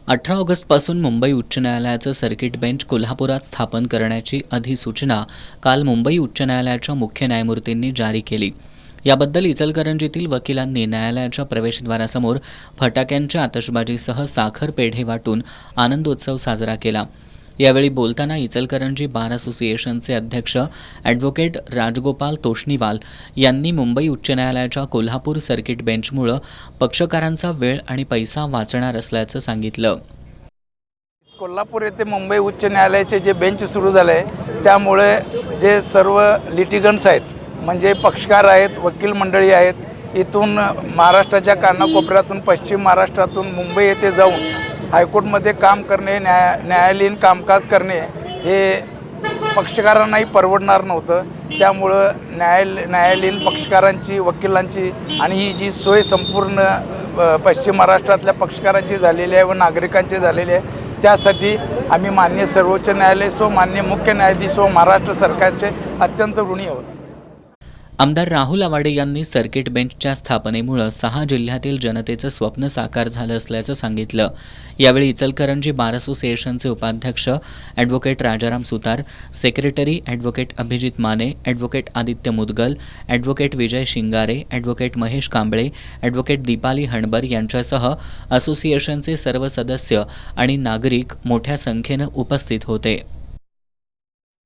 18 ऑगस्टपासून मुंबई उच्च न्यायालयाचं सर्किट बेंच कोल्हापुरात स्थापन करण्याची अधिसूचना काल मुंबई उच्च न्यायालयाच्या मुख्य न्यायमूर्तींनी जारी केली। याबद्दल इचलकरंजीतील वकिलांनी न्यायालयाच्या प्रवेशद्वारासमोर फटाक्यांच्या आतषबाजीसह साखर पेढे वाटून आनंदोत्सव साजरा केला। यावेळी बोलताना इचलकरंजी बार असोसिएशनचे अध्यक्ष ॲडव्होकेट राजगोपाल तोष्णीवाल यांनी मुंबई उच्च न्यायालयाच्या कोल्हापूर सर्किट बेंचमुळे पक्षकारांचा वेळ आणि पैसा वाचणार असल्याचं सांगितलं। कोल्हापूर येथे मुंबई उच्च न्यायालयाचे जे बेंच सुरू झाले त्यामुळे जे सर्व लिटिगंट्स आहेत म्हणजे पक्षकार आहेत, वकील मंडळी आहेत, इथून महाराष्ट्राच्या कानाकोपऱ्यातून पश्चिम महाराष्ट्रातून मुंबई येथे जाऊन हायकोर्टमध्ये काम करणे, न्यायालयीन कामकाज करणे हे पक्षकारांनाही परवडणार नव्हतं। त्यामुळं न्यायालयीन पक्षकारांची, वकिलांची आणि ही जी सोय संपूर्ण पश्चिम महाराष्ट्रातल्या पक्षकारांची झालेली आहे व नागरिकांची झालेली आहे, त्यासाठी आम्ही माननीय सर्वोच्च न्यायालय सो माननीय मुख्य न्यायाधीश व महाराष्ट्र सरकारचे अत्यंत ऋणी आहोत। आमदार राहुल आवाडे यांनी सर्किट बेंचच्या स्थापनेमुळे 6 जिल्ह्यातील जनतेचं स्वप्न साकार झालं असल्याचं सांगितलं। यावेळी इचलकरंजी बार असोसिएशनचे उपाध्यक्ष advocate Rajaram Sutar, secretary advocate Abhijit Mane, advocate Aditya Mudgal, advocate Vijay Shingare, advocate Mahesh Kamble, advocate Deepali Hanbar यांच्यासह असोसिएशनचे सर्व सदस्य आणि नागरिक मोठ्या संख्येनं उपस्थित होते।